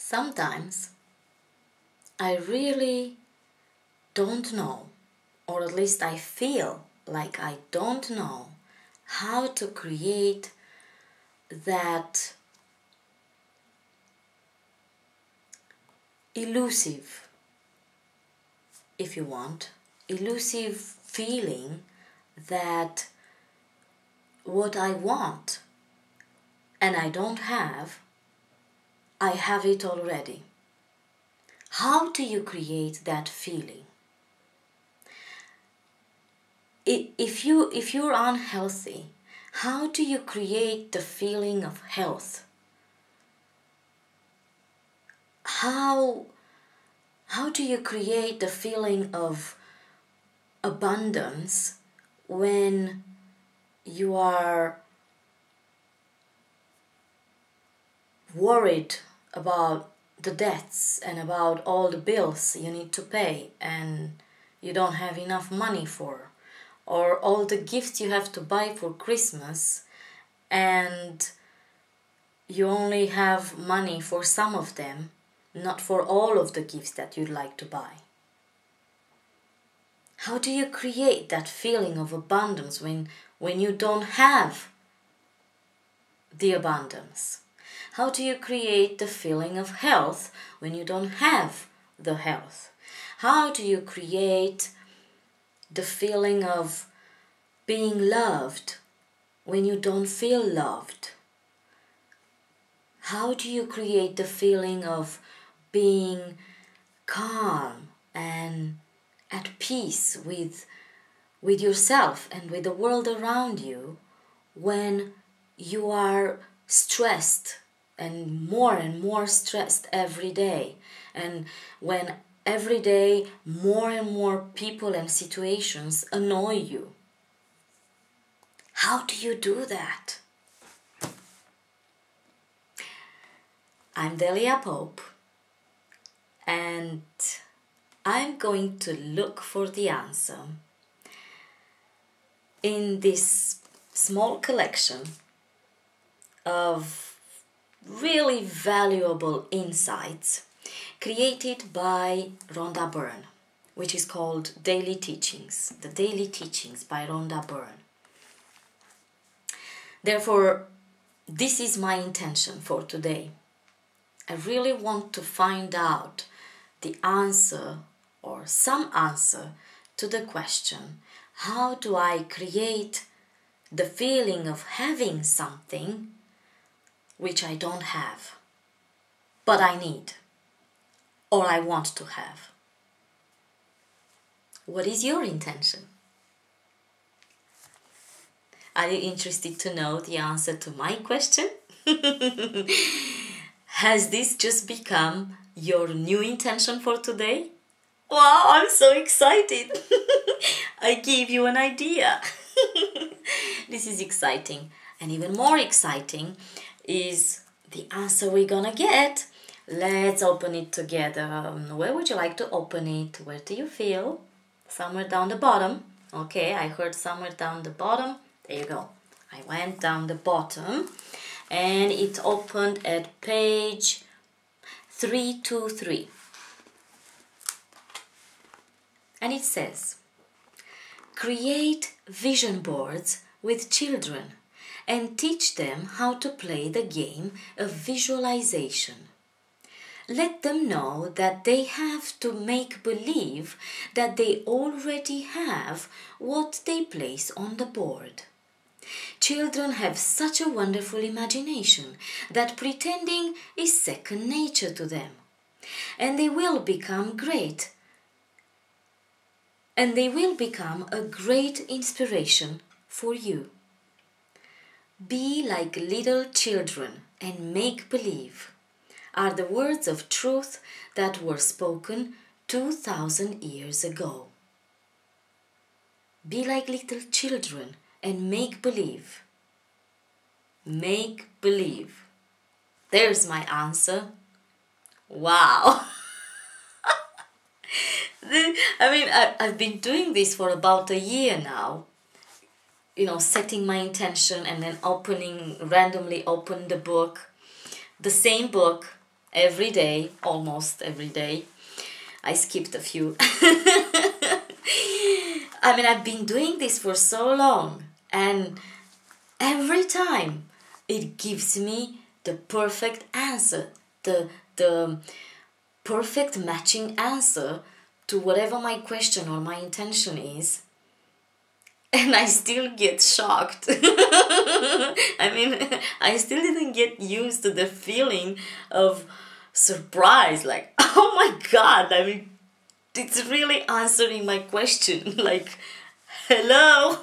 Sometimes I really don't know, or at least I feel like I don't know how to create that elusive, if you want, elusive feeling that what I want and I don't have, I have it already. How do you create that feeling? If you're unhealthy, how do you create the feeling of health? How do you create the feeling of abundance when you are worried about the debts and about all the bills you need to pay and you don't have enough money for, or all the gifts you have to buy for Christmas and you only have money for some of them, not for all of the gifts that you'd like to buy? How do you create that feeling of abundance when you don't have the abundance? How do you create the feeling of health when you don't have the health? How do you create the feeling of being loved when you don't feel loved? How do you create the feeling of being calm and at peace with yourself and with the world around you when you are stressed and more stressed every day, and when every day more and more people and situations annoy you? How do you do that? I'm Delia Pope, and I'm going to look for the answer in this small collection of really valuable insights created by Rhonda Byrne, which is called Daily Teachings, the Daily Teachings by Rhonda Byrne. Therefore, this is my intention for today. I really want to find out the answer or some answer to the question, how do I create the feeling of having something which I don't have, but I need, or I want to have? What is your intention? Are you interested to know the answer to my question? Has this just become your new intention for today? Wow, I'm so excited. I gave you an idea. This is exciting. And even more exciting is the answer we're gonna get. Let's open it together. Where would you like to open it? Where do you feel? Somewhere down the bottom. Okay, I heard somewhere down the bottom. There you go. I went down the bottom and it opened at page 323. And it says, create vision boards with children and teach them how to play the game of visualization. Let them know that they have to make believe that they already have what they place on the board. Children have such a wonderful imagination that pretending is second nature to them. And they will become great. And they will become a great inspiration for you. Be like little children and make believe are the words of truth that were spoken 2,000 years ago. Be like little children and make believe. Make believe. There's my answer. Wow. I've been doing this for about a year now. Setting my intention and then randomly open the book, the same book, every day, almost every day. I skipped a few. I mean, I've been doing this for so long, and every time it gives me the perfect answer, the perfect matching answer to whatever my question or my intention is. And I still get shocked. I mean, I still didn't get used to the feeling of surprise. Like, oh my God, I mean, it's really answering my question. Like, hello,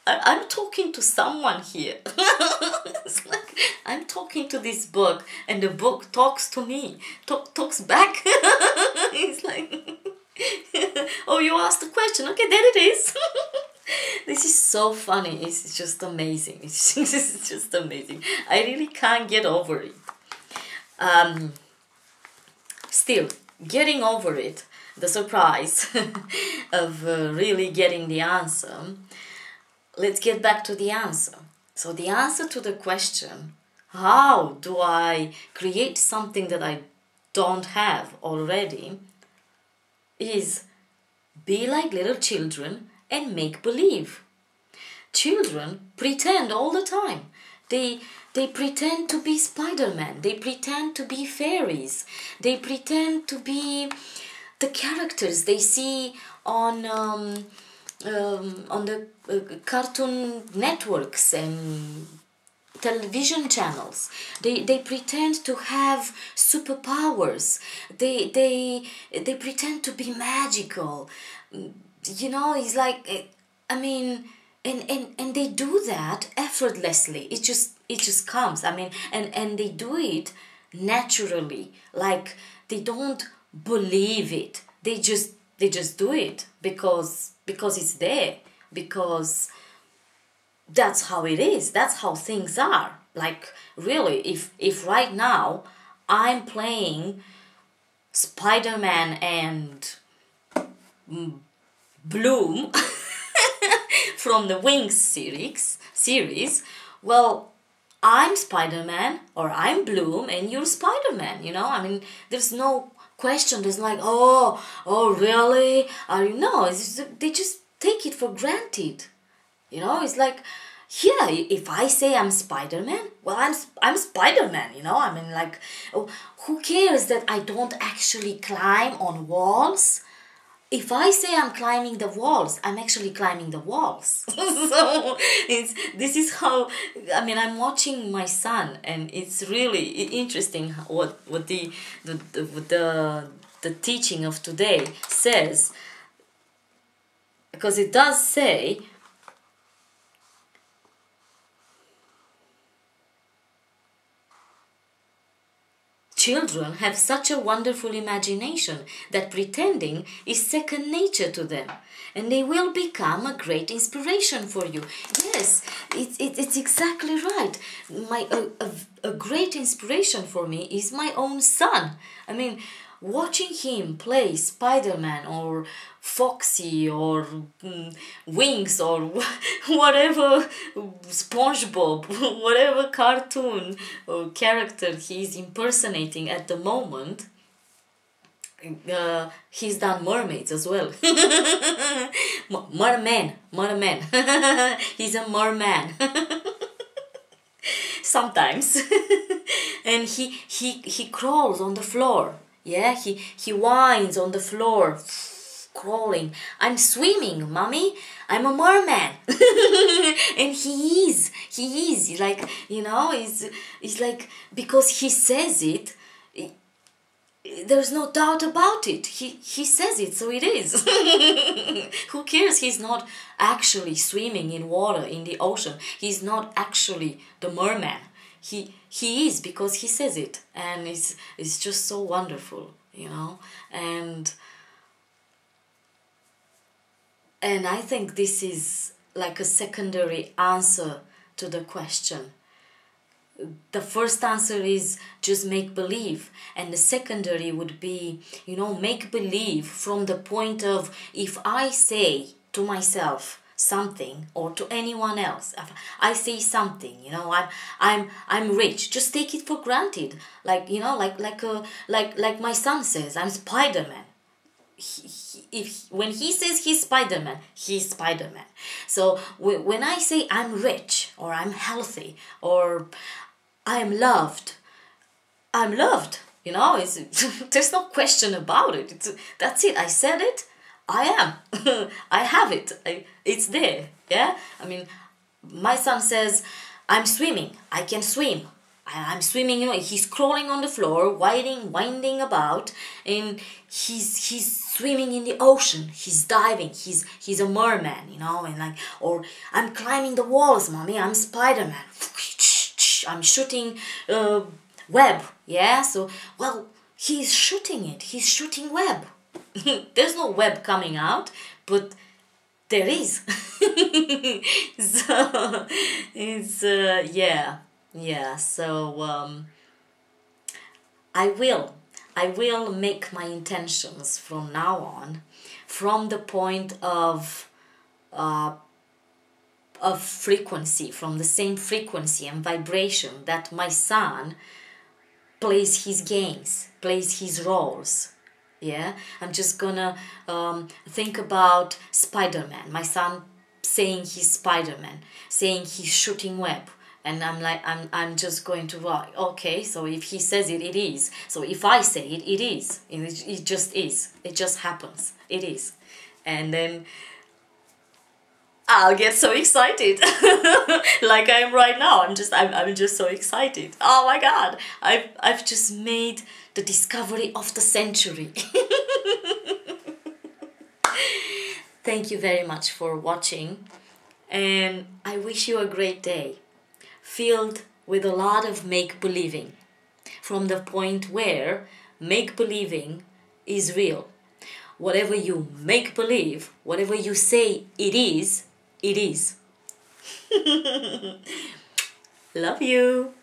I'm talking to someone here. It's like I'm talking to this book, and the book talks to me, talks back. It's like, oh, you asked a question. Okay, there it is. This is so funny. It's just amazing. It's just amazing. I really can't get over it. Still, getting over it, the surprise of really getting the answer. Let's get back to the answer. So the answer to the question, how do I create something that I don't have already, is be like little children and make believe. Children pretend all the time. They pretend to be Spider-Man. They pretend to be fairies. They pretend to be the characters they see on the cartoon networks and television channels. They pretend to have superpowers. They pretend to be magical. You know, it's like, I mean, and they do that effortlessly. It just comes. I mean, and they do it naturally. Like, they don't believe it. They just do it because it's there, because that's how it is. That's how things are. Like, really, if right now I'm playing Spider-Man and Bloom from the Wings series, well, I'm Spider-Man or I'm Bloom and you're Spider-Man, you know? I mean, there's no question. There's like, oh really? Are you? No, they just take it for granted. You know, it's like, yeah, if I say I'm Spider-Man, well, I'm Spider-Man, you know? I mean, like, oh, who cares that I don't actually climb on walls? If I say I'm climbing the walls, I'm actually climbing the walls. So this is how, I mean, I'm watching my son, and it's really interesting what the teaching of today says, because it does say, children have such a wonderful imagination that pretending is second nature to them, and they will become a great inspiration for you. Yes, it's exactly right. A great inspiration for me is my own son. I mean, watching him play Spider-Man or Foxy or Wings or whatever, SpongeBob, whatever cartoon or character he's impersonating at the moment. He's done mermaids as well. Merman. He's a merman. Sometimes. And he crawls on the floor. Yeah, he whines on the floor, crawling. I'm swimming, mommy. I'm a merman. And he is like, you know, it's like, because he says it, there's no doubt about it. He says it, so it is. Who cares? He's not actually swimming in water in the ocean. He's not actually the merman. He is, because he says it, and it's just so wonderful, you know. And I think this is like a secondary answer to the question. The first answer is just make believe, and the secondary would be, you know, make believe from the point of, if I say to myself something, or to anyone else, if I say something, you know, I'm rich, just take it for granted. Like, you know, like my son says, I'm Spider-Man. When he says he's Spider-Man, he's Spider-Man. So when I say I'm rich, or I'm healthy, or I'm loved, I'm loved. You know, there's no question about it. That's it. I said it. I am. I have it. It's there. Yeah. I mean, my son says, I'm swimming. I can swim. I'm swimming. You know, he's crawling on the floor, winding about, and he's swimming in the ocean. He's diving. He's a merman. You know, and like, or I'm climbing the walls, mommy. I'm Spider-Man. I'm shooting web. Yeah. So, well, he's shooting it. He's shooting web. There's no web coming out, but there is. So it's yeah. So I will make my intentions from now on, from the point of frequency, from the same frequency and vibration that my son plays his games, plays his roles. Yeah, I'm just gonna think about Spider-Man. My son saying he's Spider-Man, saying he's shooting web, and I'm just going to write. Okay, so if he says it, it is. So if I say it, it is. It just is. It just happens. It is, and then I'll get so excited, like I am right now. I'm just so excited. Oh my God! I've just made the discovery of the century. Thank you very much for watching, and I wish you a great day, filled with a lot of make-believing, from the point where make-believing is real. Whatever you make-believe, whatever you say it is, it is. Love you.